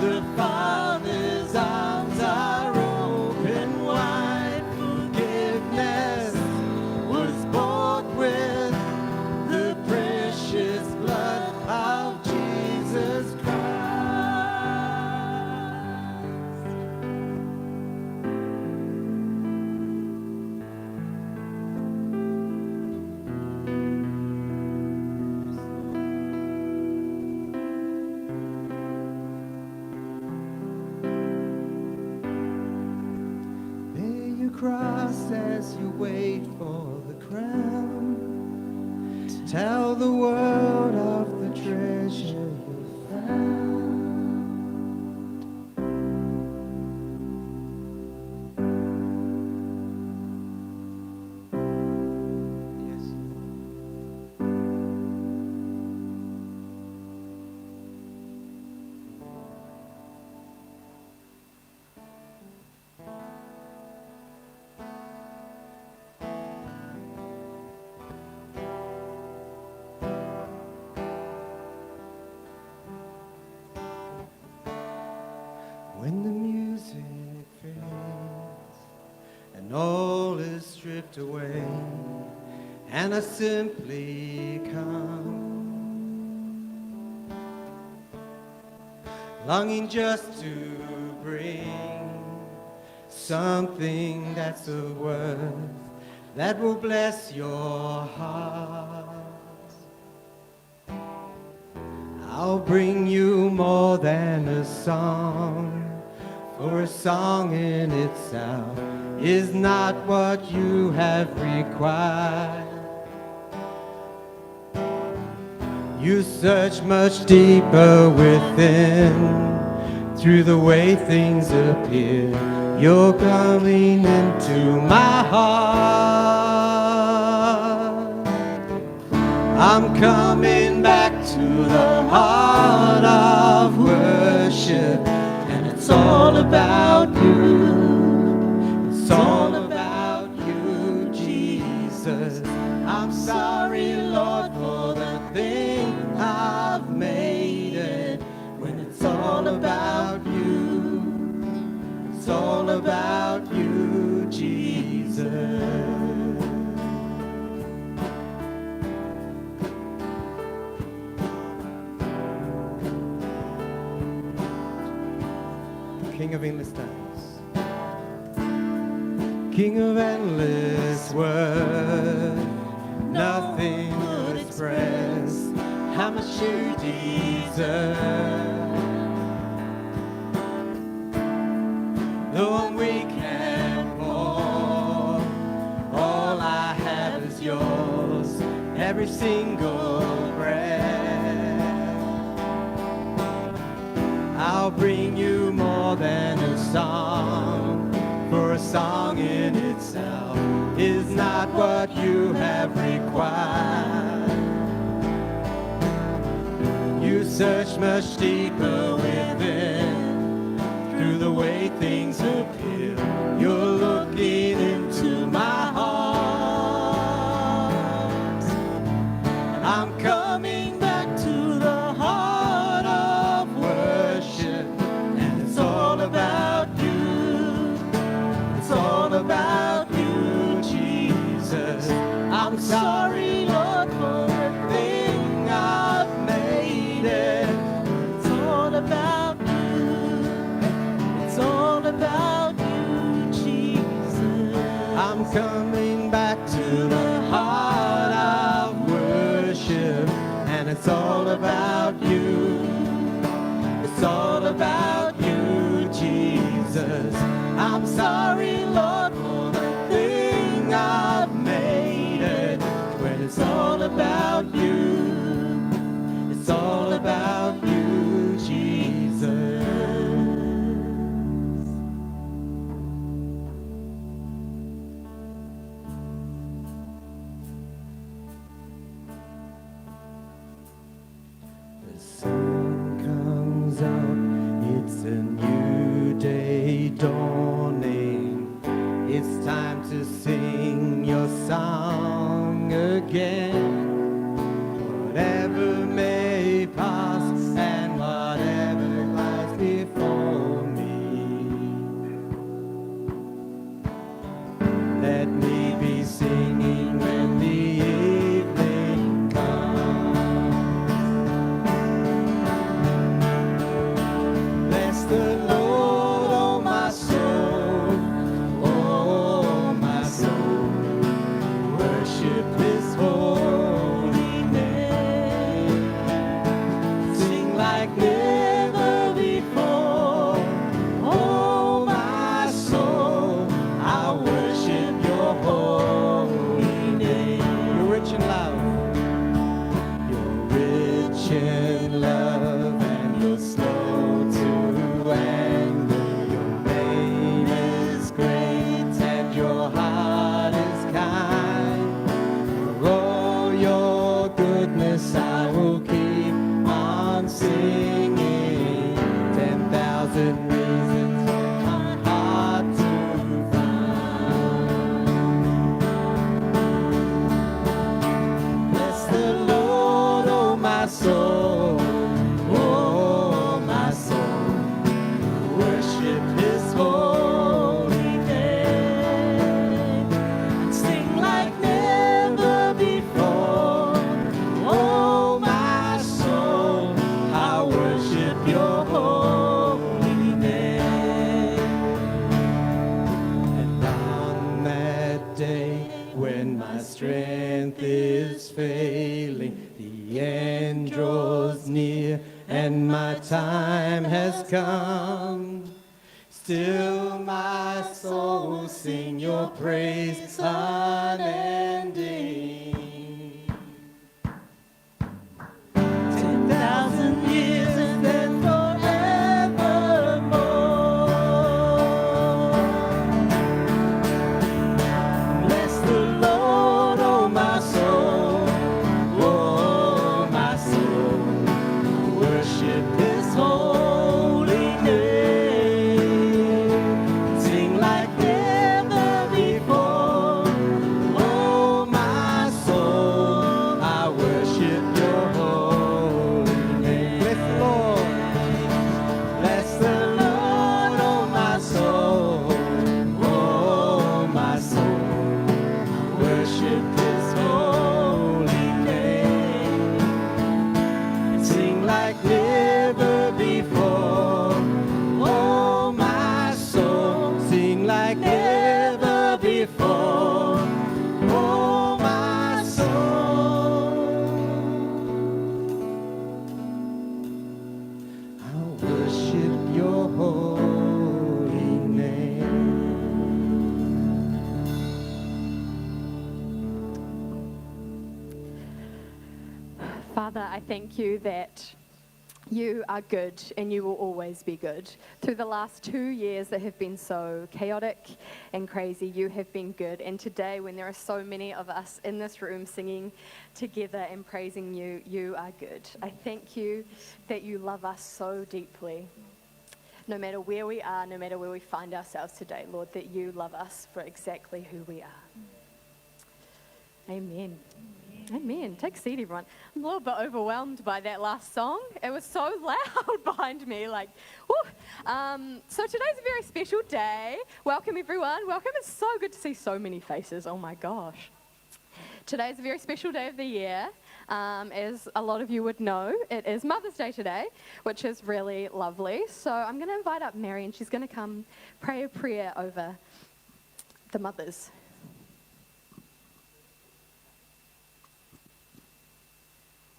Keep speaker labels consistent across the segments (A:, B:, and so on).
A: The Father's arms are open wide. Forgiveness was bought with the precious blood of Jesus Christ. Bear your cross as you wait for the crown. Tell the world of the treasure you found. Yes. When the music fades and all is stripped away, and I simply come, longing just to bring something that's of worth that will bless your heart. I'll bring you more than a song, for a song in itself is not what you have required. You search much deeper within, through the way things appear. You're coming into my heart. I'm coming back to the heart of worship, and it's all about you. It's all about you, Jesus. I'm sorry, Lord, for the thing I've made it. When it's all about you, it's all about you, Jesus. King of endless times, King of endless worth, nothing would express how much you deserve. Though I'm weak and poor, all I have is yours, every single breath. I'll bring you more than a song, for a song in itself is not what you have required. You search much deeper within, through the way things appear. You're looking into my heart, and I'm coming back to the heart of worship, and it's all about you. It's all about you, Jesus. I'm sorry, Lord, for the thing I've made it. It's all about you. It's all about you, Jesus. I'm coming back to the heart of worship, and it's all about you. It's all about you, Jesus. I'm sorry, Lord, for the thing I've made it. When it's all about you, it's all about you, Jesus. The sun comes up, it's a new day dawning. It's time to sing your song again. Whatever may pass and whatever lies before and your name is great, and your heart is kind. For all your goodness I will keep on singing. 10,000 reasons for my heart to find. Bless the Lord, oh my soul, oh my soul, worship his holy name, and sing like never before. Oh my soul, I worship your holy name. And on that day when my strength is failing, the end draws near and my time has come, still my soul will sing your praise unending. 10,000 years and then forevermore. Bless the Lord, oh my soul, oh my soul, worship his holy name, sing like never before. Oh my soul, I worship your holy name. Bless the Lord, bless the Lord, oh my soul, oh my soul, worship his holy name, sing like never before. Oh my soul, sing like never before. Oh my soul, I'll worship your holy name.
B: Father, I thank you that you are good and you will always be good. Through the last 2 years that have been so chaotic and crazy, you have been good. And today, when there are so many of us in this room singing together and praising you, you are good. I thank you that you love us so deeply. No matter where we are, no matter where we find ourselves today, Lord, that you love us for exactly who we are. Amen. Amen. Take a seat, everyone. I'm a little bit overwhelmed by that last song. It was so loud behind me, like, whoo. So today's a very special day. Welcome, everyone. Welcome. It's so good to see so many faces. Oh, my gosh. Today's a very special day of the year. As a lot of you would know, it is Mother's Day today, which is really lovely. So I'm going to invite up Mary, and she's going to come pray a prayer over the mothers.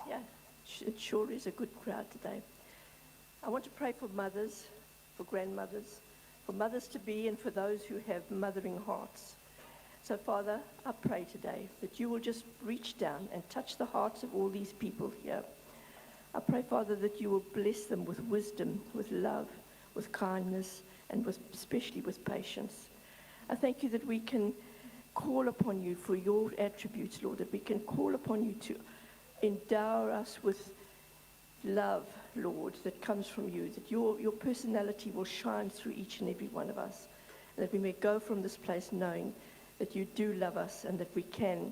C: Yeah, it sure is a good crowd today. I want to pray for mothers, for grandmothers, for mothers to be, and for those who have mothering hearts. So, Father, I pray today that you will just reach down and touch the hearts of all these people here. I pray, Father, that you will bless them with wisdom, with love, with kindness, and especially with patience. I thank you that we can call upon you for your attributes, Lord, that we can call upon you to endow us with love, Lord, that comes from you, that your personality will shine through each and every one of us, and that we may go from this place knowing that you do love us and that we can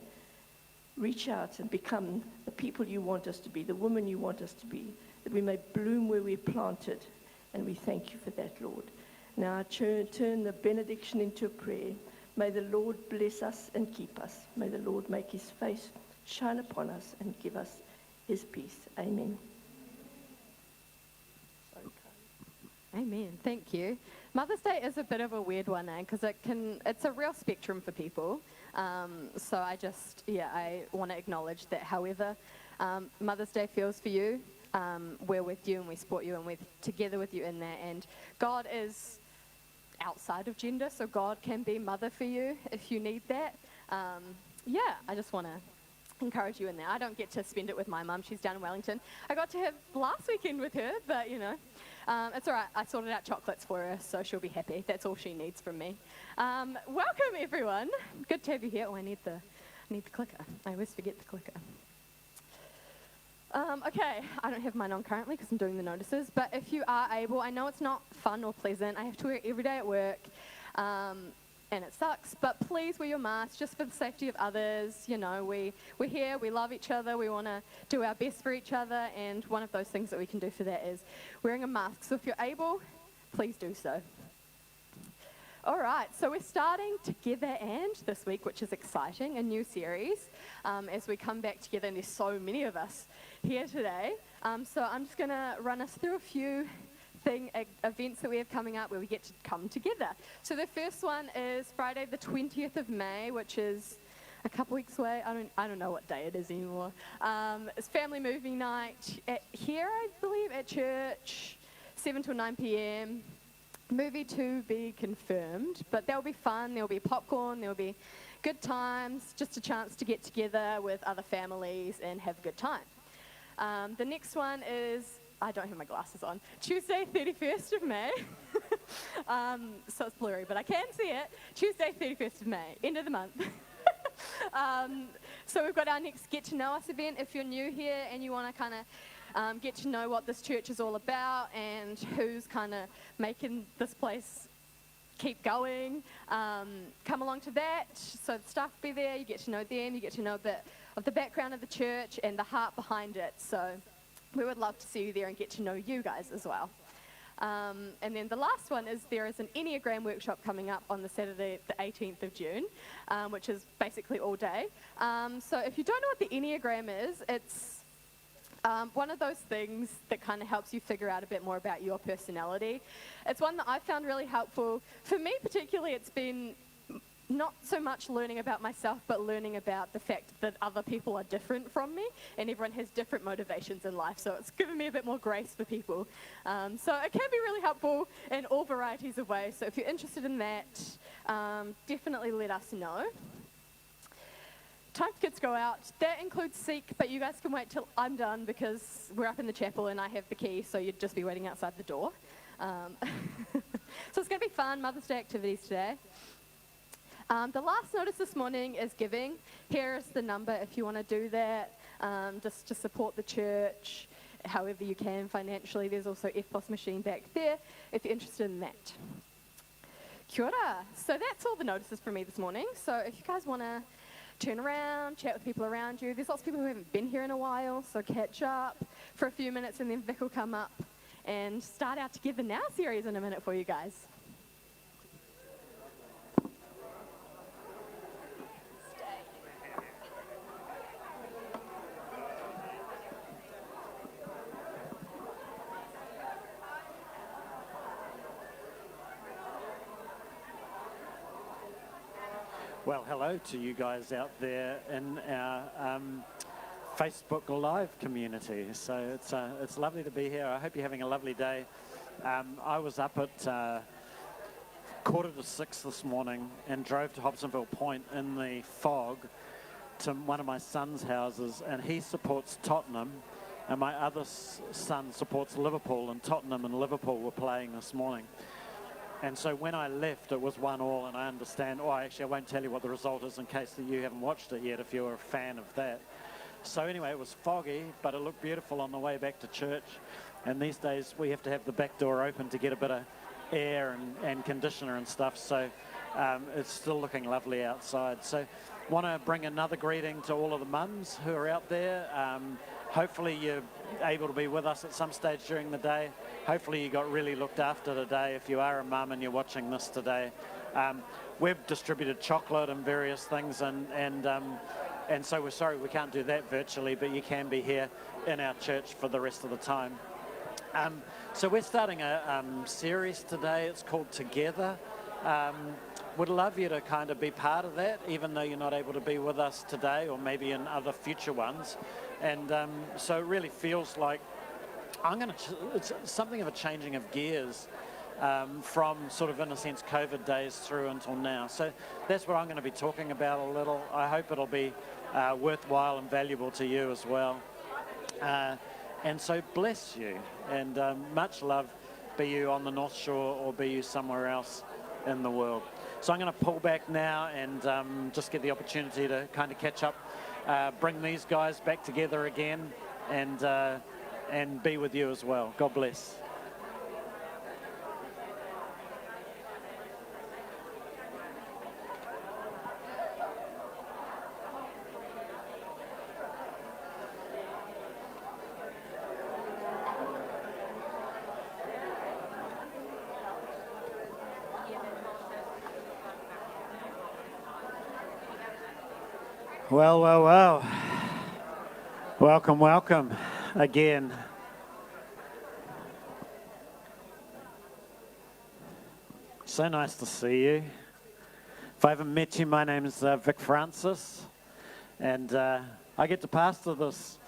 C: reach out and become the people you want us to be, the woman you want us to be, that we may bloom where we're planted, and we thank you for that, Lord. Now I turn the benediction into a prayer. May the Lord bless us and keep us. May the Lord make his face shine upon us and give us his peace. Amen.
B: Amen. Thank you. Mother's Day is a bit of a weird one, because it's a real spectrum for people. So I want to acknowledge that however Mother's Day feels for you, we're with you and we support you and we're together with you in that. And God is outside of gender, so God can be mother for you if you need that. I just want to encourage you in that. I don't get to spend it with my mum. She's down in Wellington. I got to have last weekend with her, but It's all right. I sorted out chocolates for her, so she'll be happy. That's all she needs from me. Welcome, everyone. Good to have you here. Oh, I need the clicker. I always forget the clicker. Okay, I don't have mine on currently because I'm doing the notices, but if you are able, I know it's not fun or pleasant. I have to wear it every day at work, and it sucks, but please wear your mask just for the safety of others. You know, we're here, we love each other, we want to do our best for each other, and one of those things that we can do for that is wearing a mask. So if you're able, please do so. All right, so we're starting Together and this week, which is exciting, a new series as we come back together, and there's so many of us here today. So I'm just going to run us through a few events that we have coming up where we get to come together. So the first one is Friday the 20th of May, which is a couple weeks away. I don't know what day it is anymore. It's family movie night here, I believe, at church, 7 till 9 p.m. Movie to be confirmed, but that'll be fun. There'll be popcorn, there'll be good times, just a chance to get together with other families and have a good time. The next one is, I don't have my glasses on, Tuesday 31st of May. So it's blurry, but I can see it. Tuesday 31st of May, end of the month. So we've got our next Get to Know Us event. If you're new here and you want to kind of get to know what this church is all about and who's kind of making this place keep going, come along to that. So the staff will be there, you get to know them, you get to know a bit of the background of the church and the heart behind it. So we would love to see you there and get to know you guys as well. And then the last one is there is an Enneagram workshop coming up on the Saturday, the 18th of June, which is basically all day. So if you don't know what the Enneagram is, it's one of those things that kind of helps you figure out a bit more about your personality. It's one that I found really helpful. For me particularly, it's been not so much learning about myself, but learning about the fact that other people are different from me, and everyone has different motivations in life. So it's given me a bit more grace for people. So it can be really helpful in all varieties of ways. So if you're interested in that, definitely let us know. Time for kids to go out. That includes Seek, but you guys can wait till I'm done because we're up in the chapel and I have the key, so you'd just be waiting outside the door. So it's going to be fun, Mother's Day activities today. The last notice this morning is giving. Here is the number if you want to do that, just to support the church however you can financially. There's also EFTPOS machine back there if you're interested in that. Kia ora. So that's all the notices from me this morning. So if you guys want to turn around, chat with people around you. There's lots of people who haven't been here in a while, so catch up for a few minutes and then Vic will come up and start our Together Now series in a minute for you guys.
D: Well, hello to you guys out there in our Facebook Live community. So it's lovely to be here. I hope you're having a lovely day. I was up at 5:45 this morning and drove to Hobsonville Point in the fog to one of my son's houses, and he supports Tottenham, and my other son supports Liverpool, and Tottenham and Liverpool were playing this morning. And so when I left, it was 1-1, and I understand, actually I won't tell you what the result is in case that you haven't watched it yet if you're a fan of that. So anyway, it was foggy, but it looked beautiful on the way back to church. And these days we have to have the back door open to get a bit of air and conditioner and stuff. So it's still looking lovely outside. So want to bring another greeting to all of the mums who are out there. Hopefully you're able to be with us at some stage during the day. Hopefully you got really looked after today if you are a mum and you're watching this today. We've distributed chocolate and various things, and so we're sorry we can't do that virtually, but you can be here in our church for the rest of the time. So we're starting a series today. It's called Together. Would love you to kind of be part of that, even though you're not able to be with us today or maybe in other future ones. And so it really feels like it's something of a changing of gears from sort of, in a sense, COVID days through until now. So that's what I'm going to be talking about a little. I hope it'll be worthwhile and valuable to you as well. And so bless you, and much love be you on the North Shore or be you somewhere else in the world. So I'm going to pull back now and just get the opportunity to kind of catch up, bring these guys back together again, and be with you as well. God bless. Well, well, well. Welcome, welcome again. So nice to see you. If I haven't met you, my name is Vic Francis, and I get to pastor this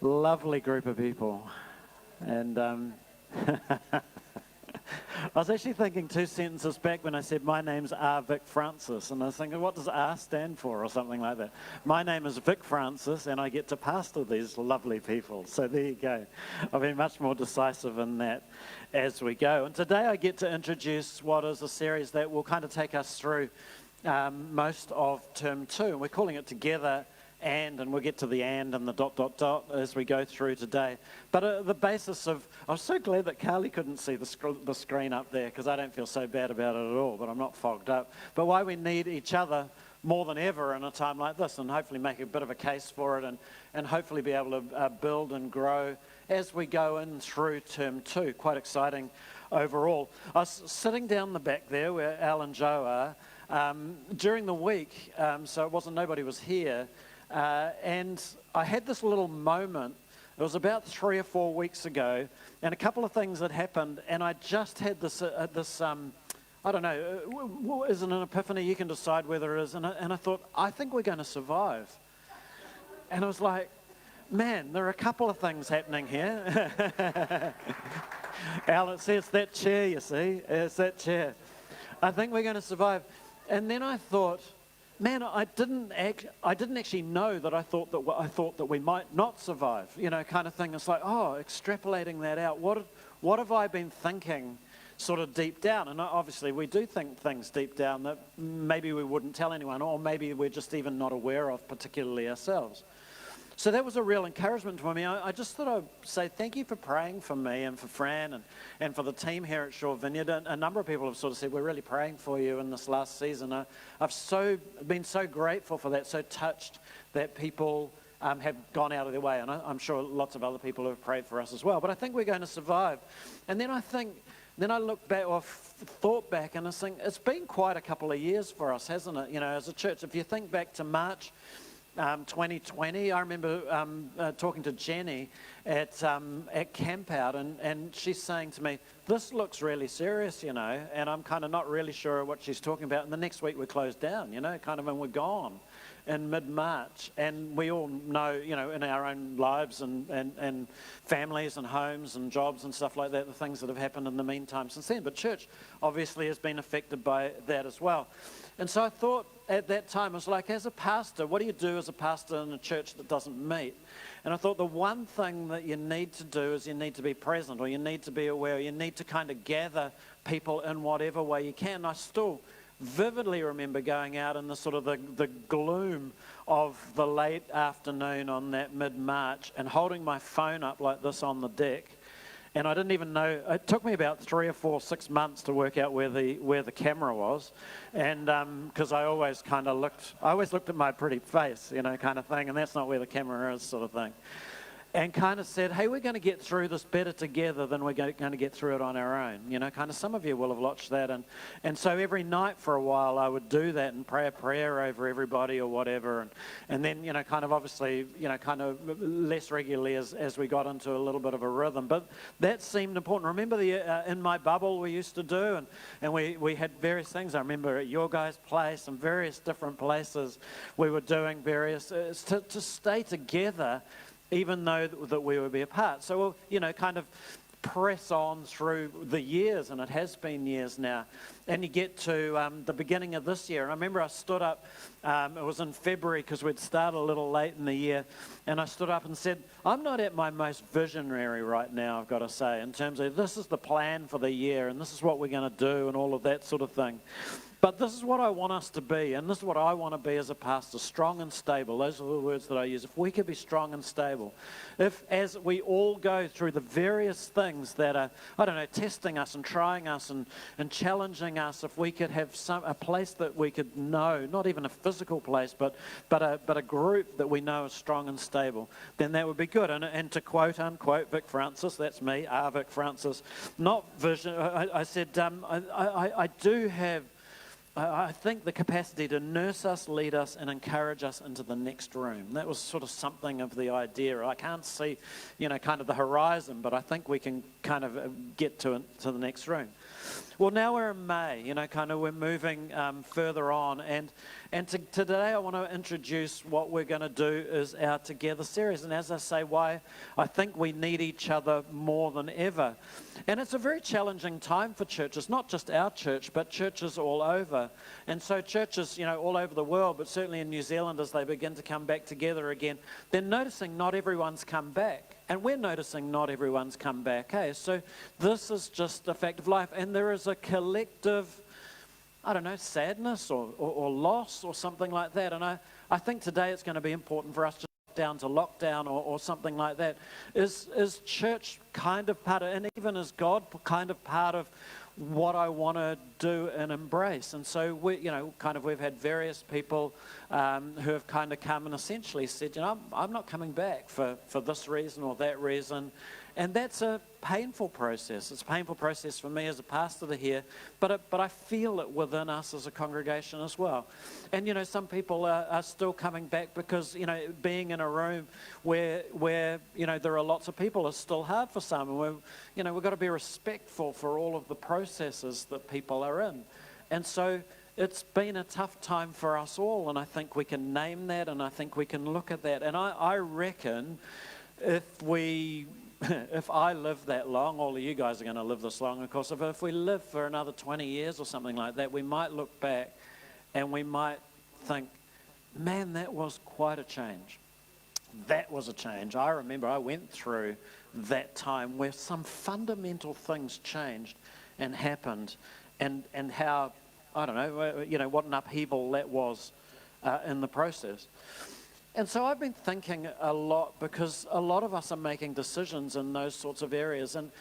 D: lovely group of people. And I was actually thinking 2 sentences back when I said my name's Vic Francis, and I was thinking, what does R stand for, or something like that? My name is Vic Francis, and I get to pastor these lovely people. So there you go. I'll be much more decisive in that as we go. And today I get to introduce what is a series that will kind of take us through most of term 2. And we're calling it Together and we'll get to the and the ... as we go through today. But the basis of, I was so glad that Carly couldn't see the screen up there, because I don't feel so bad about it at all, but I'm not fogged up. But why we need each other more than ever in a time like this, and hopefully make a bit of a case for it, and hopefully be able to build and grow as we go in through term 2. Quite exciting overall. I was sitting down the back there where Al and Joe are during the week, so it wasn't, nobody was here. And I had this little moment. It was about 3 or 4 weeks ago, and a couple of things had happened, and I just had this, I don't know, is it an epiphany? You can decide whether it is. And I thought, I think we're going to survive. And I was like, man, there are a couple of things happening here. Al, it's that chair, you see. It's that chair. I think we're going to survive. And then I thought, man, I didn't actually know that I thought that we might not survive, you know, kind of thing. It's like, oh, extrapolating that out. What have I been thinking, sort of deep down? And obviously, we do think things deep down that maybe we wouldn't tell anyone, or maybe we're just even not aware of, particularly ourselves. So that was a real encouragement for me. I just thought I'd say thank you for praying for me and for Fran and for the team here at Shore Vineyard. A number of people have sort of said, we're really praying for you in this last season. I've been so grateful for that, so touched that people have gone out of their way. And I'm sure lots of other people have prayed for us as well. But I think we're going to survive. And then I look back, or thought back, and I think it's been quite a couple of years for us, hasn't it? You know, as a church, if you think back to March 2020, I remember talking to Jenny at Camp Out, and she's saying to me, this looks really serious, you know, and I'm kind of not really sure what she's talking about. And the next week we're closed down, you know, kind of, and we're gone in mid-March. And we all know, you know, in our own lives and families and homes and jobs and stuff like that, the things that have happened in the meantime since then. But church obviously has been affected by that as well. And so I thought at that time, I was like, as a pastor, what do you do as a pastor in a church that doesn't meet? And I thought the one thing that you need to do is you need to be present, or you need to be aware, you need to kind of gather people in whatever way you can. I still vividly remember going out in the sort of the gloom of the late afternoon on that mid-March and holding my phone up like this on the deck. And I didn't even know, it took me about 3 or 4, 6 months to work out where the camera was. And because I always looked at my pretty face, you know, kind of thing, and that's not where the camera is, sort of thing. And kind of said, hey, we're going to get through this better together than we're going to get through it on our own. You know, kind of, some of you will have watched that. And so every night for a while I would do that and pray a prayer over everybody or whatever. And then, you know, kind of obviously, you know, kind of less regularly as we got into a little bit of a rhythm. But that seemed important. Remember the In My Bubble we used to do? And we had various things. I remember at your guys' place and various different places we were doing various, to stay together even though that we would be apart. So, you know, kind of press on through the years, and it has been years now, and you get to the beginning of this year. And I remember I stood up, it was in February because we'd started a little late in the year, and I stood up and said, I'm not at my most visionary right now, I've got to say, in terms of this is the plan for the year, and this is what we're going to do, and all of that sort of thing. But this is what I want us to be, and this is what I want to be as a pastor, strong and stable. Those are the words that I use. If we could be strong and stable, if as we all go through the various things that are, I don't know, testing us and trying us and challenging us, if we could have a place that we could know, not even a physical place, but a group that we know is strong and stable, then that would be good. And to quote, unquote, Vic Francis, that's me, Vic Francis, not vision, I said, I do have, I think, the capacity to nurse us, lead us, and encourage us into the next room. That was sort of something of the idea. I can't see, kind of the horizon, but I think we can kind of get to the next room. Well, now we're in May, kind of we're moving further on. And today I want to introduce what we're going to do is our Together series. And as I say, why I think we need each other more than ever. And it's a very challenging time for churches, not just our church, but churches all over. And so churches, all over the world, but certainly in New Zealand as they begin to come back together again, they're noticing not everyone's come back. And we're noticing not everyone's come back. So this is just a fact of life. And there is a collective, I don't know, sadness or loss or something like that. And I think today it's going to be important for us to down to lockdown or something like that. Is church kind of part of, and even is God kind of part of what I want to do and embrace? And so we've had various people who have kind of come and essentially said, I'm not coming back for this reason or that reason. And that's a painful process. It's a painful process for me as a pastor to hear, but I feel it within us as a congregation as well. And, some people are still coming back because, being in a room where there are lots of people is still hard for some. And we've got to be respectful for all of the processes that people are in. And so it's been a tough time for us all, and I think we can name that, and I think we can look at that. And I reckon if I live that long, all of you guys are going to live this long, of course. If we live for another 20 years or something like that, we might look back and we might think, man, that was quite a change. That was a change. I remember I went through that time where some fundamental things changed and happened, and how, I don't know, what an upheaval that was in the process. And so I've been thinking a lot, because a lot of us are making decisions in those sorts of areas. And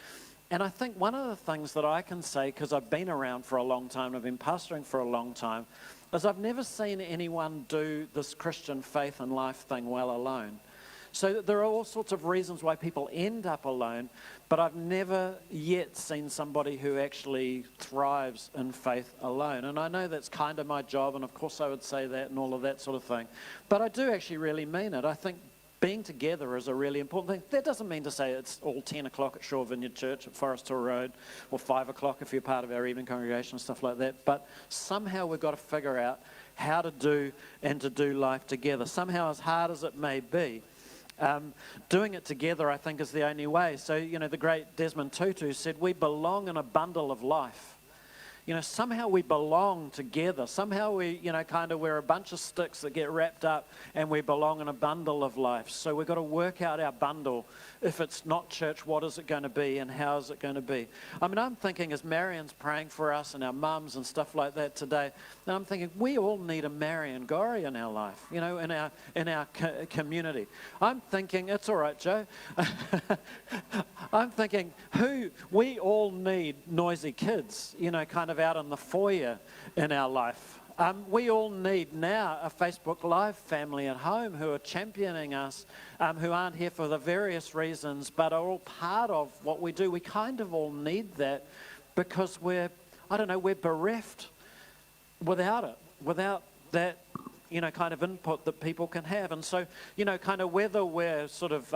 D: I think one of the things that I can say, because I've been around for a long time, I've been pastoring for a long time, is I've never seen anyone do this Christian faith and life thing well alone. So there are all sorts of reasons why people end up alone, but I've never yet seen somebody who actually thrives in faith alone. And I know that's kind of my job, and of course I would say that and all of that sort of thing. But I do actually really mean it. I think being together is a really important thing. That doesn't mean to say it's all 10 o'clock at Shore Vineyard Church at Forest Hill Road, or 5 o'clock if you're part of our evening congregation and stuff like that. But somehow we've got to figure out how to do and to do life together. Somehow, as hard as it may be, doing it together, I think, is the only way. So, the great Desmond Tutu said, we belong in a bundle of life. Somehow we belong together. Somehow we, we're a bunch of sticks that get wrapped up and we belong in a bundle of life. So we've got to work out our bundle. If it's not church, what is it going to be and how is it going to be? I mean, I'm thinking as Marion's praying for us and our mums and stuff like that today, and I'm thinking we all need a Marion Gorey in our life, in our community. I'm thinking, it's all right, Joe. I'm thinking we all need noisy kids, out in the foyer in our life. We all need now a Facebook Live family at home who are championing us, who aren't here for the various reasons, but are all part of what we do. We kind of all need that, because we're bereft without it, without that, input that people can have. And so, whether we're sort of,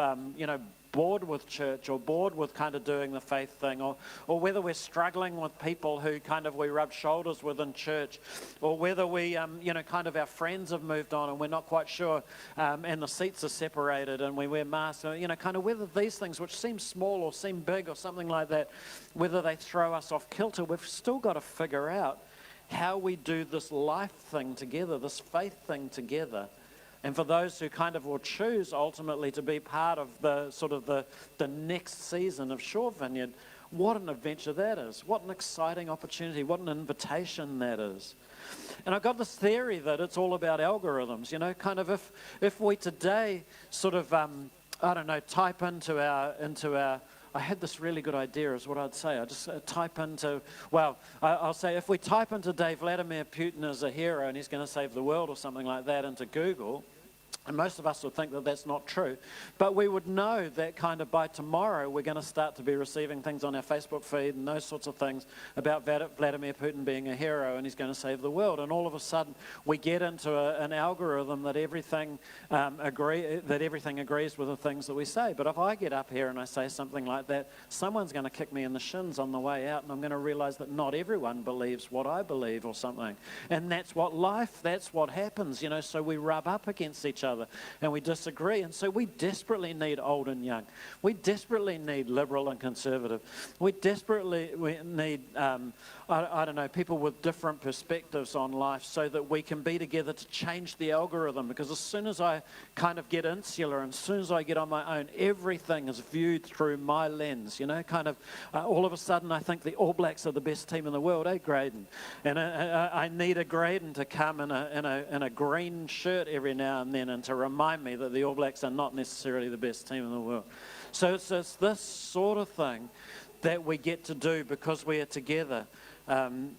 D: bored with church or bored with kind of doing the faith thing, or whether we're struggling with people who kind of we rub shoulders with in church, or whether we, kind of our friends have moved on and we're not quite sure, and the seats are separated and we wear masks, kind of whether these things, which seem small or seem big or something like that, whether they throw us off kilter, we've still got to figure out how we do this life thing together, this faith thing together. And for those who kind of will choose ultimately to be part of the sort of the next season of Shore Vineyard, what an adventure that is. What an exciting opportunity. What an invitation that is. And I've got this theory that it's all about algorithms, kind of if we today sort of, type into our, I had this really good idea is what I'd say. I just type into, I'll say if we type into Vladimir Putin as a hero and he's going to save the world or something like that into Google, and most of us would think that that's not true, but we would know that kind of by tomorrow we're going to start to be receiving things on our Facebook feed and those sorts of things about Vladimir Putin being a hero and he's going to save the world. And all of a sudden we get into an algorithm that everything agrees with the things that we say. But if I get up here and I say something like that, someone's going to kick me in the shins on the way out, and I'm going to realize that not everyone believes what I believe or something. And that's what happens, so we rub up against each other and we disagree. And so we desperately need old and young. We desperately need liberal and conservative. We need, people with different perspectives on life so that we can be together to change the algorithm. Because as soon as I kind of get insular and as soon as I get on my own, everything is viewed through my lens, all of a sudden I think the All Blacks are the best team in the world, Graydon? And I need a Graydon to come in a green shirt every now and then and to remind me that the All Blacks are not necessarily the best team in the world. So it's this sort of thing that we get to do because we are together along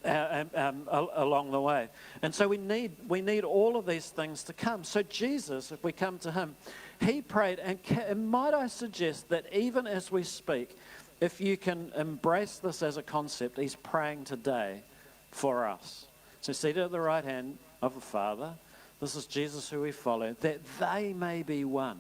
D: the way. And so we need all of these things to come. So Jesus, if we come to him, he prayed, and might I suggest that even as we speak, if you can embrace this as a concept, he's praying today for us. So seated at the right hand of the Father, this is Jesus who we follow, that they may be one.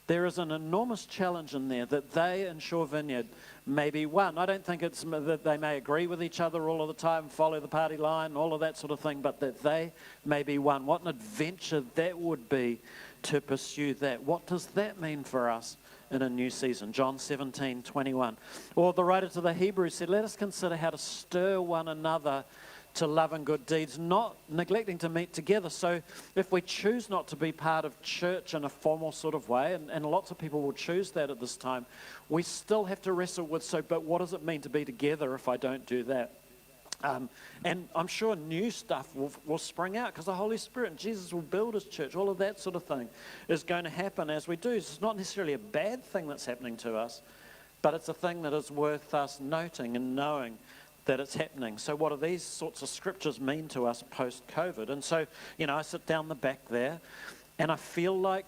D: There is an enormous challenge in there that they in Shore Vineyard may be one. I don't think it's that they may agree with each other all of the time, follow the party line, all of that sort of thing, but that they may be one. What an adventure that would be to pursue that. What does that mean for us in a new season? John 17:21. Or the writer to the Hebrews said, let us consider how to stir one another to love and good deeds, not neglecting to meet together. So if we choose not to be part of church in a formal sort of way, and lots of people will choose that at this time, we still have to wrestle with, but what does it mean to be together if I don't do that? And I'm sure new stuff will spring out because the Holy Spirit and Jesus will build his church. All of that sort of thing is going to happen as we do. It's not necessarily a bad thing that's happening to us, but it's a thing that is worth us noting and knowing that it's happening. So what do these sorts of scriptures mean to us post-COVID? And so, I sit down the back there and I feel like,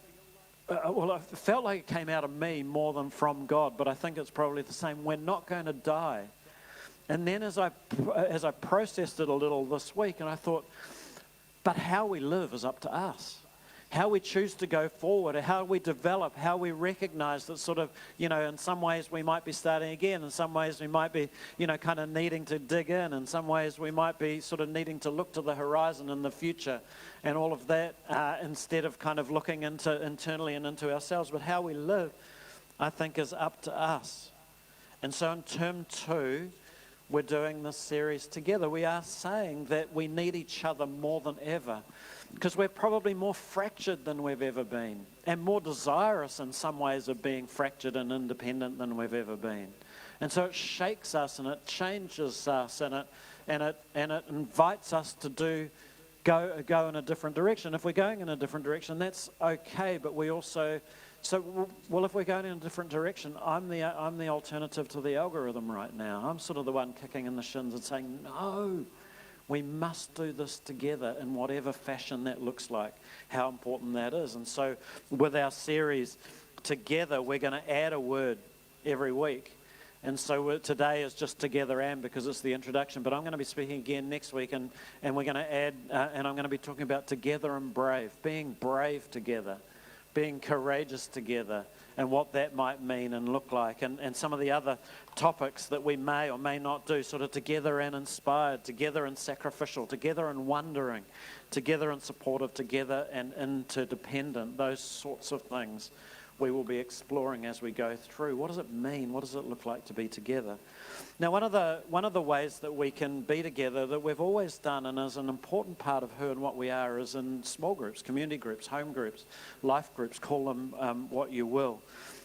D: I felt like it came out of me more than from God, but I think it's probably the same. We're not going to die. And then as I processed it a little this week, and I thought, but how we live is up to us. How we choose to go forward, how we develop, how we recognize that sort of, in some ways we might be starting again, in some ways we might be, kind of needing to dig in some ways we might be sort of needing to look to the horizon in the future and all of that instead of kind of looking internally and into ourselves. But how we live, I think, is up to us. And so in term 2, we're doing this series together. We are saying that we need each other more than ever because we're probably more fractured than we've ever been and more desirous in some ways of being fractured and independent than we've ever been. And so it shakes us and it changes us and it invites us to go in a different direction. If we're going in a different direction, that's okay, but we also... So, if we're going in a different direction, I'm the alternative to the algorithm right now. I'm sort of the one kicking in the shins and saying, no, we must do this together in whatever fashion that looks like, how important that is. And so with our series together, we're going to add a word every week. And so today is just together and because it's the introduction. But I'm going to be speaking again next week and we're going to add, and I'm going to be talking about together and brave, being brave together. being courageous together and what that might mean and look like, and some of the other topics that we may or may not do, sort of together and inspired, together and sacrificial, together and wondering, together and supportive, together and interdependent, those sorts of things we will be exploring as we go through. What does it mean? What does it look like to be together? Now, one of the ways that we can be together that we've always done and is an important part of who and what we are is in small groups, community groups, home groups, life groups, call them what you will.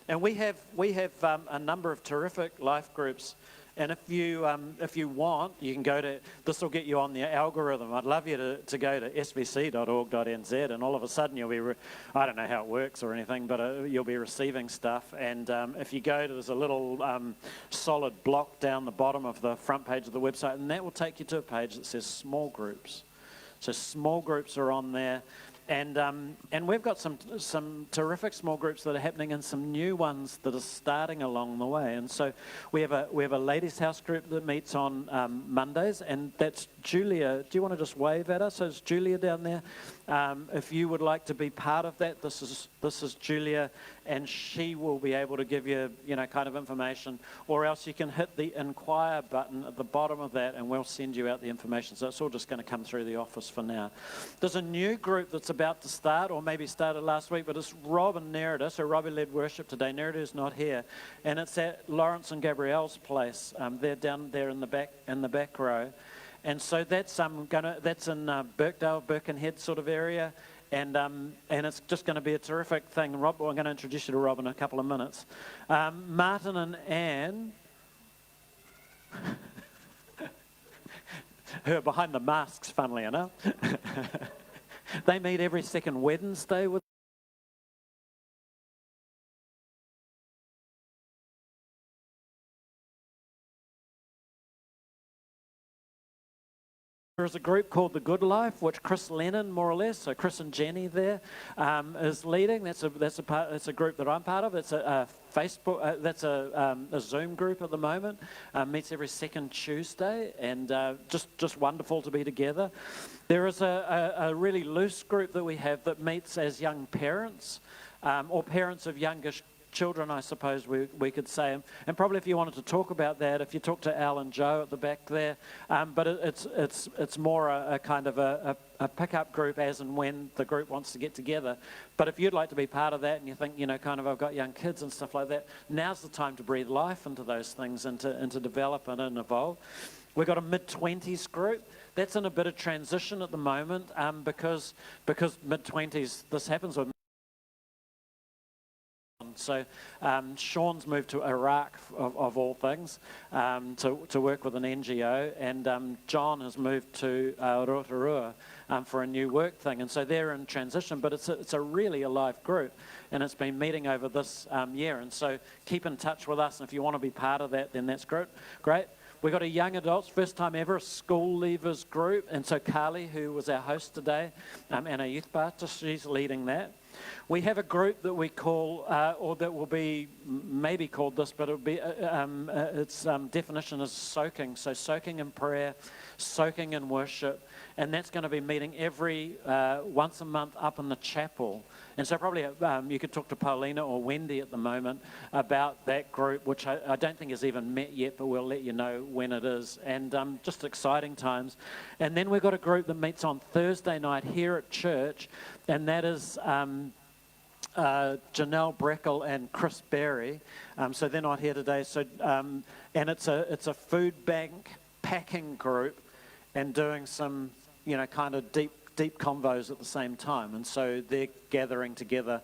D: And we have a number of terrific life groups. And if you want, you can go to, this will get you on the algorithm. I'd love you to go to svc.org.nz, and all of a sudden you'll be, I don't know how it works or anything, but you'll be receiving stuff. And if you go to, there's a little solid block down the bottom of the front page of the website, and that will take you to a page that says small groups. So small groups are on there. And we've got some terrific small groups that are happening and some new ones that are starting along the way. And so we have a ladies' house group that meets on Mondays, and that's Julia. Do you want to just wave at us? So it's Julia down there. If you would like to be part of that, this is Julia, and she will be able to give you, kind of information, or else you can hit the inquire button at the bottom of that and we'll send you out the information. So it's all just going to come through the office for now. There's a new group that's about to start, or maybe started last week, but it's Rob and Nerida. So Robbie led worship today. Nerida is not here, and it's at Lawrence and Gabrielle's place. They're down there in the back row. And so that's in Birkdale, Birkenhead sort of area, and it's just going to be a terrific thing. Rob, I'm going to introduce you to Rob in a couple of minutes. Martin and Anne, who are behind the masks, funnily enough, they meet every second Wednesday with. There's a group called The Good Life, which Chris Lennon, more or less, so Chris and Jenny there, is leading. That's a group that I'm part of. It's a Facebook. That's a Zoom group at the moment. Meets every second Tuesday, and just wonderful to be together. There is a really loose group that we have that meets as young parents, or parents of youngish children, I suppose we could say. And probably if you wanted to talk about that, if you talk to Al and Joe at the back there, but it's more a kind of a pick-up group as and when the group wants to get together. But if you'd like to be part of that and you think, kind of I've got young kids and stuff like that, now's the time to breathe life into those things and to develop and evolve. We've got a mid-20s group. That's in a bit of transition at the moment because mid-20s, this happens with. So Sean's moved to Iraq, of all things, to work with an NGO, and John has moved to Rotorua for a new work thing. And so they're in transition, but it's a really alive group, and it's been meeting over this year. And so keep in touch with us, and if you want to be part of that, then that's great. We've got a young adults, first time ever, school leavers group, and so Carly, who was our host today, and our youth pastor, she's leading that. We have a group that we call, or that will be maybe called this, but it'll be its definition is soaking. So soaking in prayer, soaking in worship, and that's going to be meeting every once a month up in the chapel. And so probably you could talk to Paulina or Wendy at the moment about that group, which I don't think has even met yet, but we'll let you know when it is. And just exciting times. And then we've got a group that meets on Thursday night here at church, and that is Janelle Breckle and Chris Berry. So they're not here today. So and it's a food bank packing group and doing some kind of deep convos at the same time. And so they're gathering together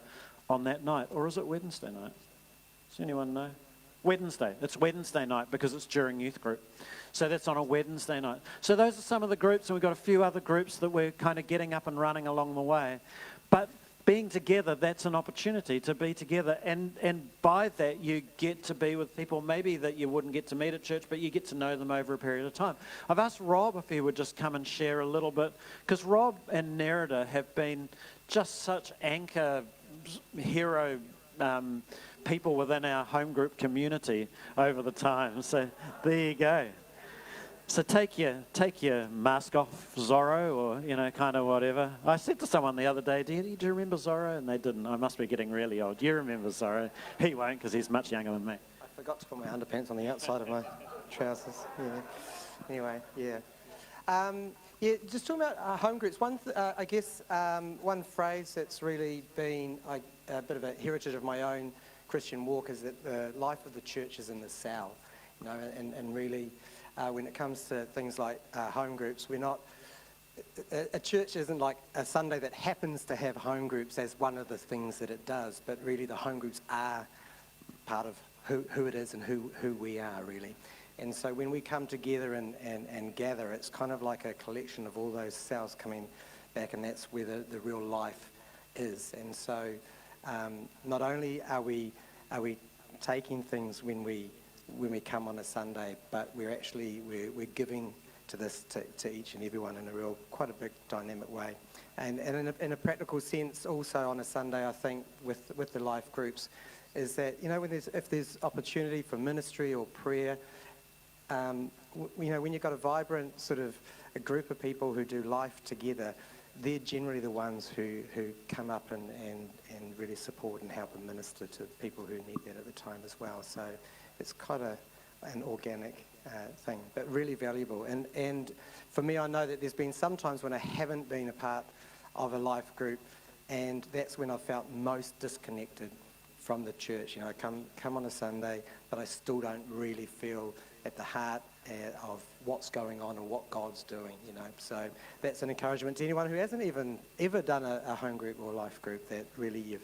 D: on that night. Or is it Wednesday night? Does anyone know? Wednesday. It's Wednesday night because it's during youth group. So that's on a Wednesday night. So those are some of the groups, and we've got a few other groups that we're kind of getting up and running along the way. But being together, that's an opportunity to be together. And by that, you get to be with people maybe that you wouldn't get to meet at church, but you get to know them over a period of time. I've asked Rob if he would just come and share a little bit, because Rob and Nerida have been just such anchor, hero people within our home group community over the time. So there you go. So take your mask off, Zorro, or kind of whatever. I said to someone the other day, do you remember Zorro? And they didn't. I must be getting really old. Do you remember Zorro? He won't because he's much younger than me.
A: I forgot to put my underpants on the outside of my trousers. Yeah. Anyway, yeah. Yeah, just talking about home groups. I guess one phrase that's really been a bit of a heritage of my own Christian walk is that the life of the church is in the cell. And really, when it comes to things like home groups, we're not. A church isn't like a Sunday that happens to have home groups as one of the things that it does, but really the home groups are part of who it is and who we are, really. And so when we come together and gather, it's kind of like a collection of all those cells coming back, and that's where the real life is. And so not only are we taking things when we come on a Sunday, but we're giving to this to each and everyone in quite a big dynamic way. And in a practical sense, also on a Sunday, I think with the life groups, is that if there's opportunity for ministry or prayer. When you've got a vibrant sort of a group of people who do life together, they're generally the ones who come up and really support and help and minister to people who need that at the time as well. So it's quite an organic thing, but really valuable. And for me, I know that there's been some times when I haven't been a part of a life group, and that's when I felt most disconnected from the church. I come on a Sunday, but I still don't really feel at the heart of what's going on and what God's doing, So that's an encouragement to anyone who hasn't even ever done a home group or life group, that really you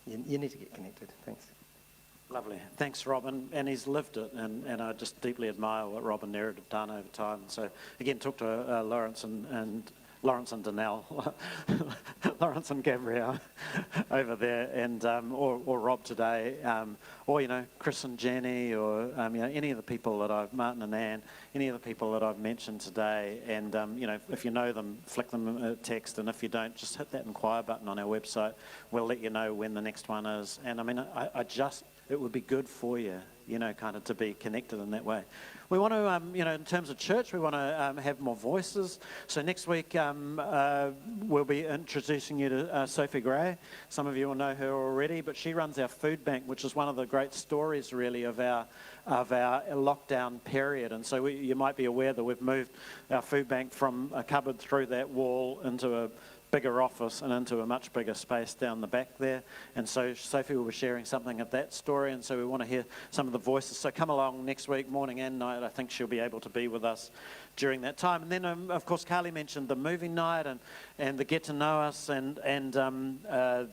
A: need to get connected. Thanks.
D: Lovely. Thanks, Robin. And he's lived it, and I just deeply admire what Rob and Nerid have done over time. So, again, talk to Lawrence and Danelle, Lawrence and Gabrielle over there, and or Rob today, or Chris and Jenny, or any of the people that Martin and Anne, any of the people that I've mentioned today, and if you know them, flick them a text, and if you don't, just hit that inquire button on our website. We'll let you know when the next one is, and it would be good for you, kind of to be connected in that way. We want to, in terms of church, we want to have more voices. So next week, we'll be introducing you to Sophie Gray. Some of you will know her already, but she runs our food bank, which is one of the great stories, really, of our lockdown period. And so you might be aware that we've moved our food bank from a cupboard through that wall into a bigger office and into a much bigger space down the back there. And so Sophie will be sharing something of that story, and so we want to hear some of the voices. So come along next week, morning and night. I think she'll be able to be with us during that time. And then, of course, Carly mentioned the movie night and the Get to Know Us and the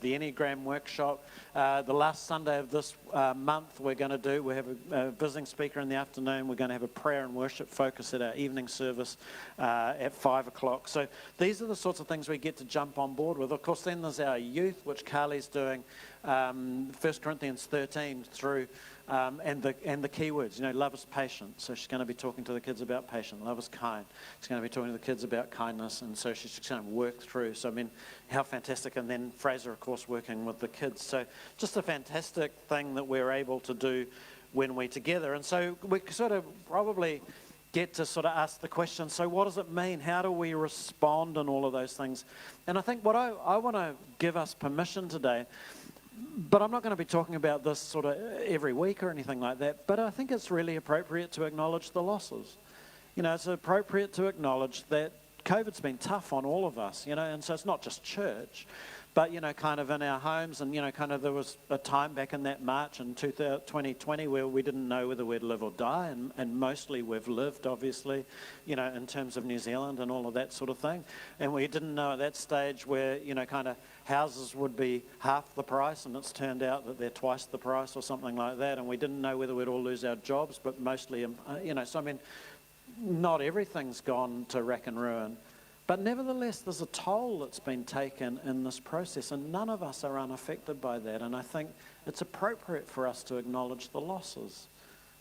D: Enneagram workshop. The last Sunday of this month we have a visiting speaker in the afternoon. We're going to have a prayer and worship focus at our evening service at 5 o'clock. So these are the sorts of things we get to jump on board with. Of course, then there's our youth, which Carly's doing 1 Corinthians 13 through, and the keywords, love is patient. So she's going to be talking to the kids about patience. Love is kind. She's going to be talking to the kids about kindness, and so she's just going to work through. So how fantastic! And then Fraser, of course, working with the kids. So just a fantastic thing that we're able to do when we're together. And so we sort of probably get to sort of ask the question, so what does it mean? How do we respond and all of those things? And I think what I want to give us permission today, but I'm not going to be talking about this sort of every week or anything like that, but I think it's really appropriate to acknowledge the losses. It's appropriate to acknowledge that COVID's been tough on all of us, and so it's not just church, but, kind of in our homes, and, kind of there was a time back in that March in 2020 where we didn't know whether we'd live or die, and mostly we've lived, obviously, in terms of New Zealand and all of that sort of thing. And we didn't know at that stage where, kind of houses would be half the price, and it's turned out that they're twice the price or something like that. And we didn't know whether we'd all lose our jobs, but mostly, not everything's gone to rack and ruin. But nevertheless, there's a toll that's been taken in this process, and none of us are unaffected by that. And I think it's appropriate for us to acknowledge the losses.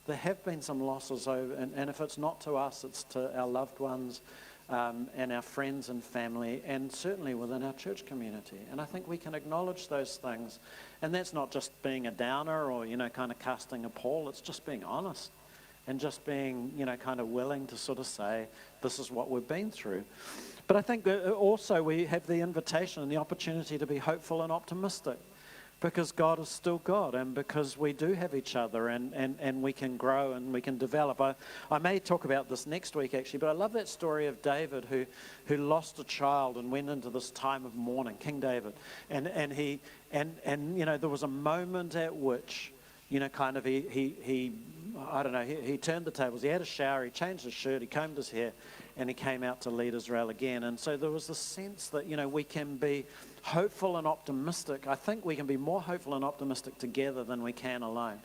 D: There have been some losses, and if it's not to us, it's to our loved ones and our friends and family, and certainly within our church community. And I think we can acknowledge those things. And that's not just being a downer or, kind of casting a pall. It's just being honest and just being, kind of willing to sort of say, this is what we've been through. But I think also we have the invitation and the opportunity to be hopeful and optimistic, because God is still God, and because we do have each other, and we can grow and we can develop. I may talk about this next week, actually, but I love that story of David who lost a child and went into this time of mourning, King David. And there was a moment at which, kind of he turned the tables. He had a shower, he changed his shirt, he combed his hair, and he came out to lead Israel again. And so there was the sense that, we can be hopeful and optimistic. I think we can be more hopeful and optimistic together than we can alone.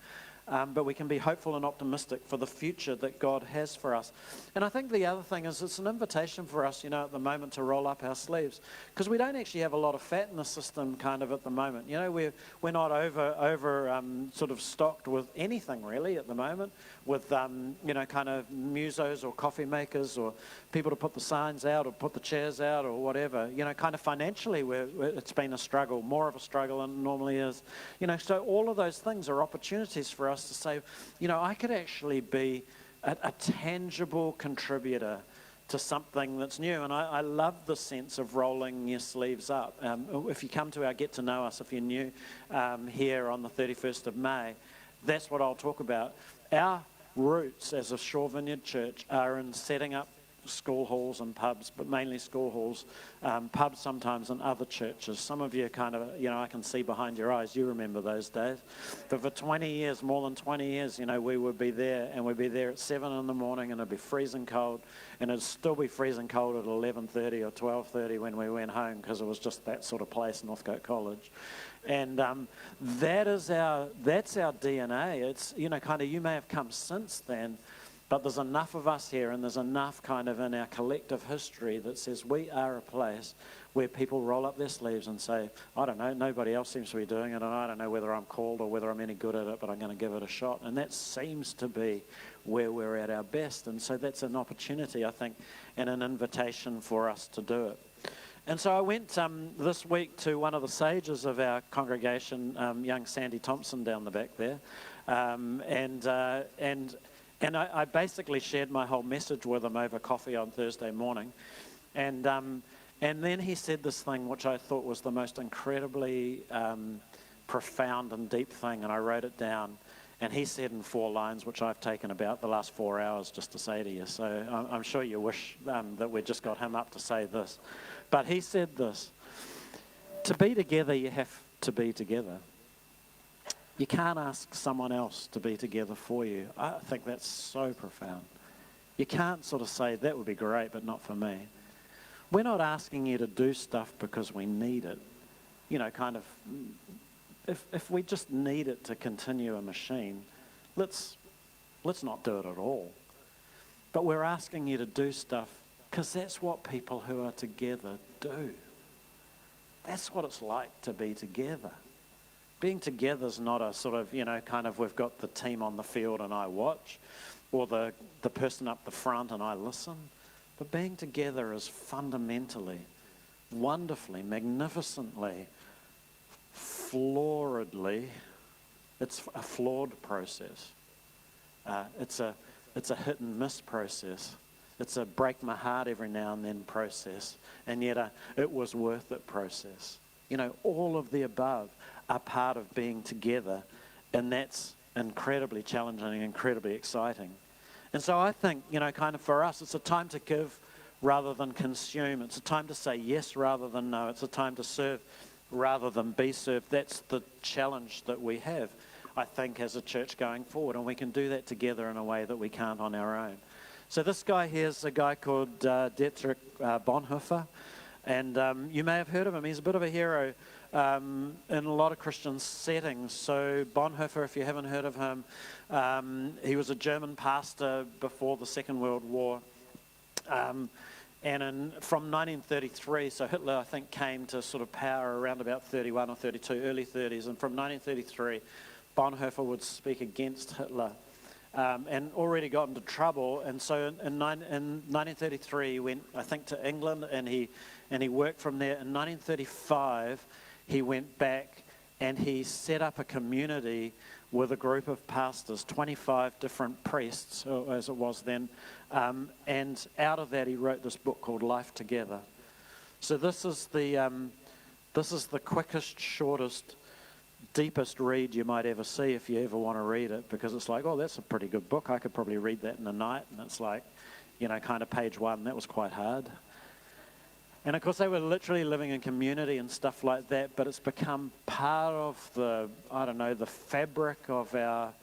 D: But we can be hopeful and optimistic for the future that God has for us. And I think the other thing is it's an invitation for us, at the moment to roll up our sleeves, because we don't actually have a lot of fat in the system kind of at the moment. We're not over sort of stocked with anything really at the moment, with, kind of musos or coffee makers or people to put the signs out or put the chairs out or whatever. Kind of financially it's been a struggle, more of a struggle than it normally is. So all of those things are opportunities for us to say, I could actually be a tangible contributor to something that's new. And I love the sense of rolling your sleeves up. If you come to our Get to Know Us, if you're new here on the 31st of May, that's what I'll talk about. Our roots as a Shore Vineyard church are in setting up school halls and pubs, but mainly school halls, pubs sometimes, and other churches. Some of you kind of, I can see behind your eyes, you remember those days. But for 20 years, more than 20 years, we would be there, and we'd be there at 7 in the morning, and it'd be freezing cold, and it'd still be freezing cold at 11:30 or 12:30 when we went home, because it was just that sort of place, Northcote College. And that's our DNA. It's, kind of, you may have come since then, but there's enough of us here, and there's enough kind of in our collective history that says we are a place where people roll up their sleeves and say, I don't know, nobody else seems to be doing it, and I don't know whether I'm called or whether I'm any good at it, but I'm going to give it a shot. And that seems to be where we're at our best. And so that's an opportunity, I think, and an invitation for us to do it. And so I went this week to one of the sages of our congregation, young Sandy Thompson down the back there, and I basically shared my whole message with him over coffee on Thursday morning. And then he said this thing which I thought was the most incredibly profound and deep thing, and I wrote it down. And he said in 4 lines, which I've taken about the last 4 hours just to say to you. So I'm sure you wish that we'd just got him up to say this. But he said this: to be together, you have to be together. You can't ask someone else to be together for you. I think that's so profound. You can't sort of say, that would be great, but not for me. We're not asking you to do stuff because we need it. Kind of, if we just need it to continue a machine, let's not do it at all. But we're asking you to do stuff because that's what people who are together do. That's what it's like to be together. Being together is not a sort of, kind of we've got the team on the field and I watch, or the person up the front and I listen. But being together is fundamentally, wonderfully, magnificently, floridly, it's a flawed process. It's a hit and miss process. It's a break my heart every now and then process, and yet it was worth it process. All of the above are part of being together, and that's incredibly challenging and incredibly exciting. And so I think, kind of for us, it's a time to give rather than consume. It's a time to say yes rather than no. It's a time to serve rather than be served. That's the challenge that we have, I think, as a church going forward, and we can do that together in a way that we can't on our own. So this guy here is a guy called Dietrich Bonhoeffer, and you may have heard of him. He's a bit of a hero in a lot of Christian settings. So Bonhoeffer, if you haven't heard of him, he was a German pastor before the Second World War. And from 1933, so Hitler, I think, came to sort of power around about 31 or 32, early 30s. And from 1933, Bonhoeffer would speak against Hitler. And already got into trouble, and so in 1933 he went, I think, to England, and he worked from there. In 1935 he went back and he set up a community with a group of pastors, 25 different priests, or as it was then, and out of that he wrote this book called Life Together. So this is the quickest, shortest, deepest read you might ever see if you ever want to read it, because it's like, oh, that's a pretty good book. I could probably read that in a night. And it's like, kind of page one. That was quite hard. And of course, they were literally living in community and stuff like that, but it's become part of the fabric of our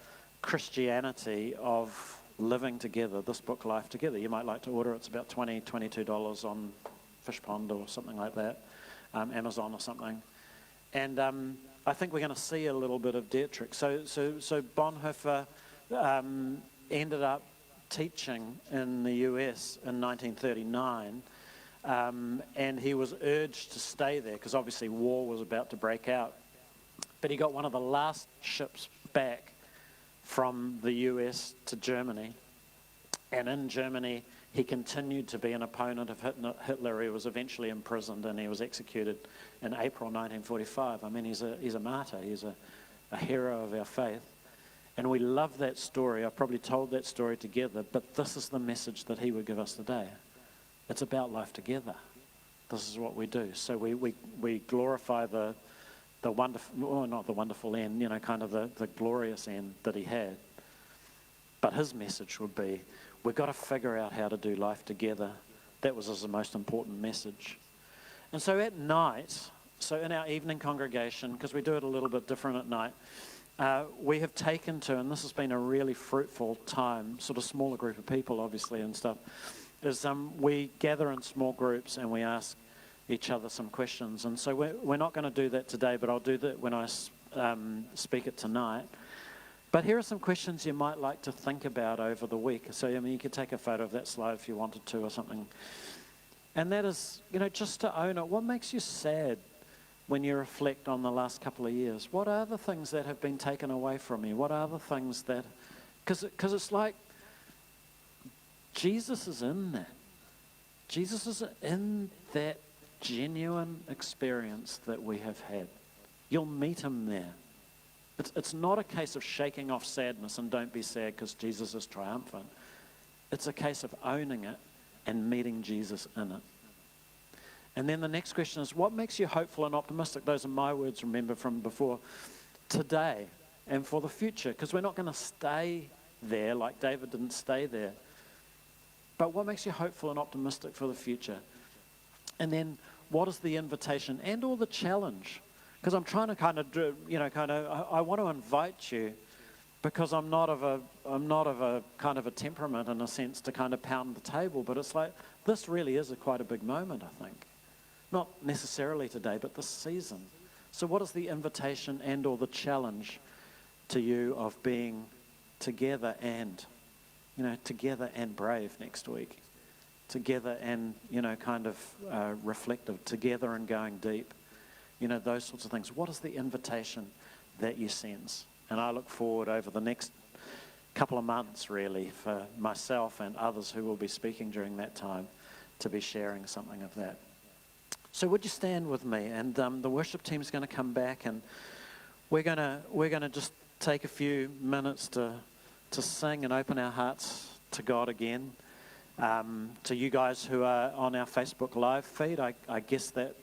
D: Christianity of living together, this book, Life Together. You might like to order it. It's about $22 on Fishpond or something like that, Amazon or something. And I think we're going to see a little bit of Dietrich. So Bonhoeffer ended up teaching in the US in 1939, and he was urged to stay there because obviously war was about to break out. But he got one of the last ships back from the US to Germany, and in Germany he continued to be an opponent of Hitler. He was eventually imprisoned and he was executed in April 1945. I mean, he's a martyr. He's a hero of our faith. And we love that story. I've probably told that story together, but this is the message that he would give us today. It's about life together. This is what we do. So we glorify the wonderful, well, not the wonderful end, kind of the glorious end that he had. But his message would be, we've got to figure out how to do life together. That was the most important message. And so at night, so in our evening congregation, because we do it a little bit different at night, we have taken to, and this has been a really fruitful time, sort of smaller group of people obviously and stuff, is we gather in small groups and we ask each other some questions. And so we're not going to do that today, but I'll do that when I speak it tonight. But here are some questions you might like to think about over the week. So, you could take a photo of that slide if you wanted to or something. And that is, just to own it. What makes you sad when you reflect on the last couple of years? What are the things that have been taken away from you? What are the things that... Because it's like Jesus is in that. Jesus is in that genuine experience that we have had. You'll meet him there. It's not a case of shaking off sadness and don't be sad because Jesus is triumphant. It's a case of owning it and meeting Jesus in it. And then the next question is, what makes you hopeful and optimistic? Those are my words, remember, from before. Today and for the future, because we're not going to stay there like David didn't stay there. But what makes you hopeful and optimistic for the future? And then what is the invitation and or the challenge? Because I'm trying to I want to invite you, because I'm not of a kind of a temperament in a sense to kind of pound the table, but it's like, this really is quite a big moment, I think. Not necessarily today, but this season. So what is the invitation and or the challenge to you of being together and, together and brave next week? Together and, reflective, together and going deep. Those sorts of things. What is the invitation that you sense? And I look forward over the next couple of months, really, for myself and others who will be speaking during that time to be sharing something of that. So would you stand with me? And the worship team is going to come back, and we're going to just take a few minutes to sing and open our hearts to God again. To you guys who are on our Facebook Live feed, I guess that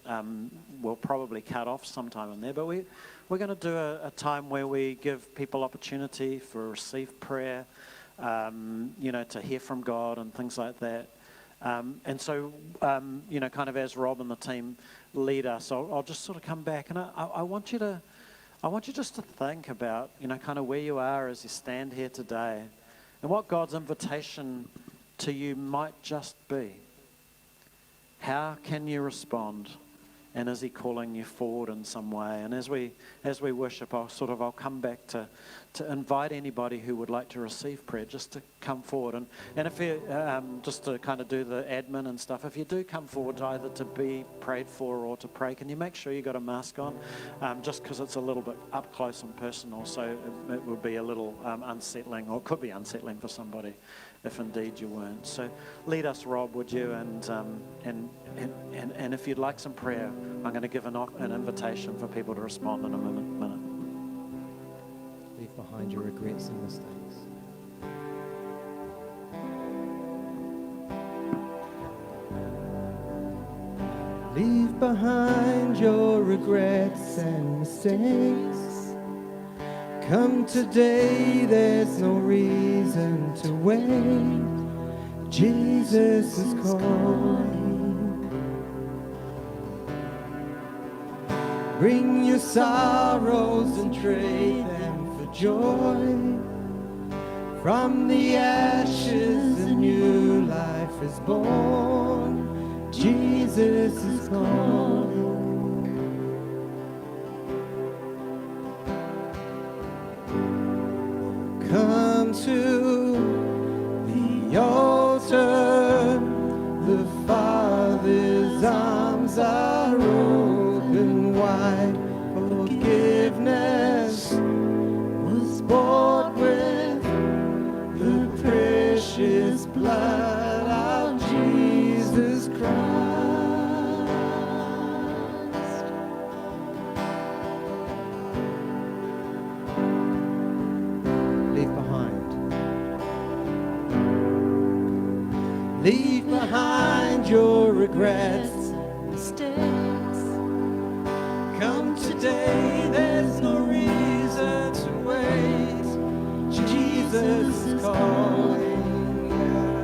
D: will probably cut off sometime in there. But we're going to do a time where we give people opportunity for receive prayer, to hear from God and things like that. And so, kind of as Rob and the team lead us, I'll just sort of come back, and I want you just to think about, kind of where you are as you stand here today, and what God's invitation to you might just be. How can you respond? And is he calling you forward in some way? And as we worship, I'll come back to invite anybody who would like to receive prayer just to come forward. And if you just to kind of do the admin and stuff, if you do come forward either to be prayed for or to pray, can you make sure you got a mask on? Just because it's a little bit up close and personal, so it would be a little unsettling, or could be unsettling for somebody if indeed you weren't. So lead us, Rob, would you? And if you'd like some prayer, I'm going to give an invitation for people to respond in a minute.
A: Leave behind regrets and mistakes. Leave behind your regrets and mistakes. Come today, there's no reason to wait. Jesus is calling. Bring your sorrows and trade them for joy. From the ashes a new life is born. Jesus is calling. Come to the altar. The Father's arms are open wide. Forgiveness was bought with the precious blood of Jesus Christ. Leave behind your regrets and mistakes. Come today, there's no reason to wait. Jesus is calling. Yeah.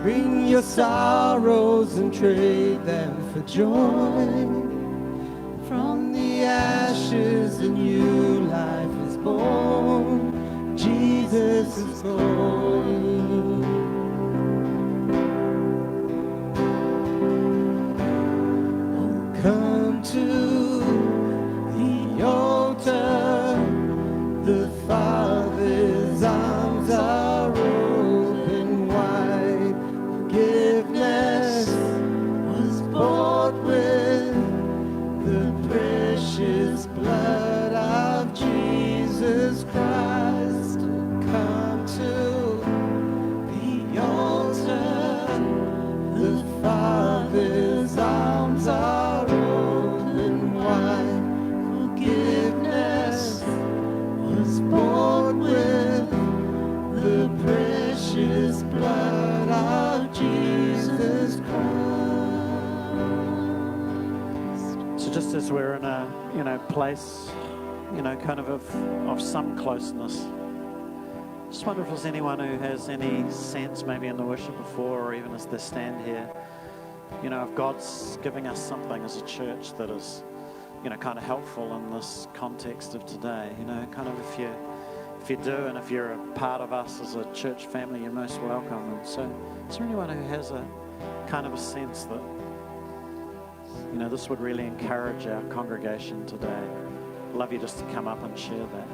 A: Bring your sorrows and trade them for joy. From the ashes a new life is born. Jesus is calling. Come to the altar. The Father's arms are open wide. Forgiveness was bought with the precious blood of Jesus Christ. Come to the altar. The Father's arms are open wide. Forgiveness was bought with the precious blood of Jesus Christ.
D: So just as we're in a, place, kind of some closeness, just wonder if there's anyone who has any sense maybe in the worship before or even as they stand here, if God's giving us something as a church that is, kind of helpful in this context of today, kind of if you do and if you're a part of us as a church family, you're most welcome. And so is there anyone who has a kind of a sense that, this would really encourage our congregation today? I'd love you just to come up and share that.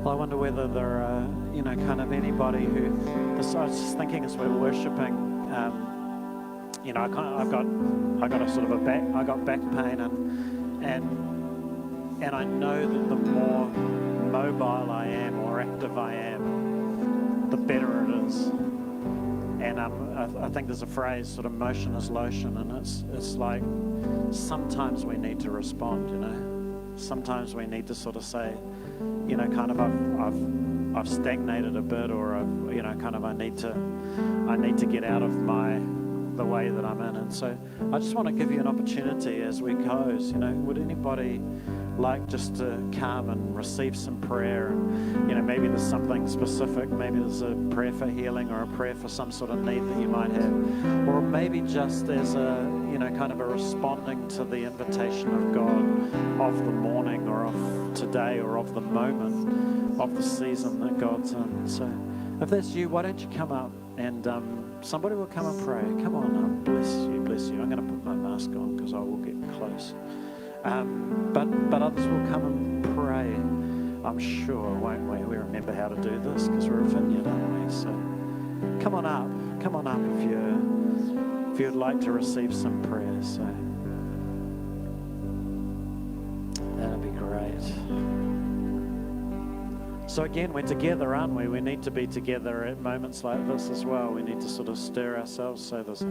D: Well, I wonder whether there are, kind of anybody who, I was just thinking as we're worshipping, I got a sort of I got back pain and I know that the more mobile I am or active I am, the better it is. And I think there's a phrase, sort of motion is lotion, and it's like sometimes we need to respond, Sometimes we need to sort of say, kind of I've stagnated a bit, or I need to get out of my the way that I'm in. And so I just want to give you an opportunity as we close. Would anybody like just to come and receive some prayer? And, maybe there's something specific. Maybe there's a prayer for healing or a prayer for some sort of need that you might have. Or maybe just as a, kind of a responding to the invitation of God of the morning or of today or of the moment of the season that God's in. So if that's you, why don't you come up and somebody will come and pray. Come on up. Bless you, bless you. I'm going to put my mask on because I will get close. But others will come and pray, I'm sure, won't we? We remember how to do this because we're a vineyard, aren't we? So come on up if you'd like to receive some prayer. So that'd be great. So again, we're together, aren't we? We need to be together at moments like this as well. We need to sort of stir ourselves so there's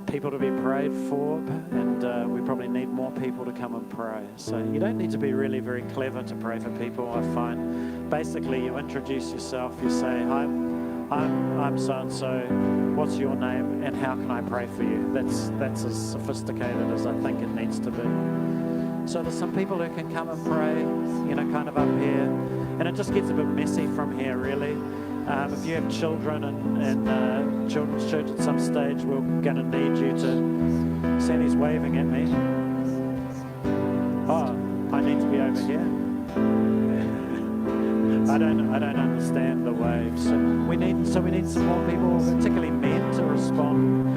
D: people to be prayed for, and we probably need more people to come and pray. So you don't need to be really very clever to pray for people, I find. Basically, you introduce yourself, you say, hi, I'm so-and-so, what's your name, and how can I pray for you? That's as sophisticated as I think it needs to be. So there's some people who can come and pray, kind of up here, and it just gets a bit messy from here, really. If you have children in children's church at some stage, we're going to need you to... Sandy's waving at me. Oh, I need to be over here. I don't understand the waves. So we need some more people, particularly men, to respond.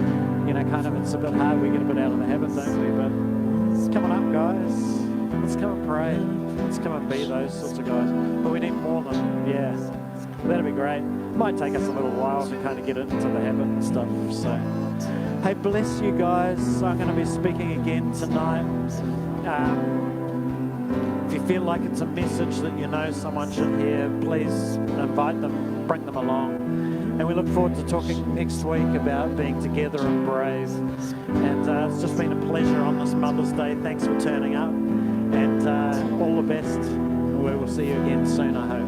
D: Kind of, it's a bit hard. We get a bit out of the habit, don't we? But come on up, guys. Let's come and pray. Let's come and be those sorts of guys. But we need more than, that'd be great. Might take us a little while to kind of get into the habit and stuff. So, hey, bless you guys. I'm going to be speaking again tonight. If you feel like it's a message that someone should hear, please invite them, bring them along. And we look forward to talking next week about being together and brave. And it's just been a pleasure on this Mother's Day. Thanks for turning up. And all the best. We will see you again soon, I hope.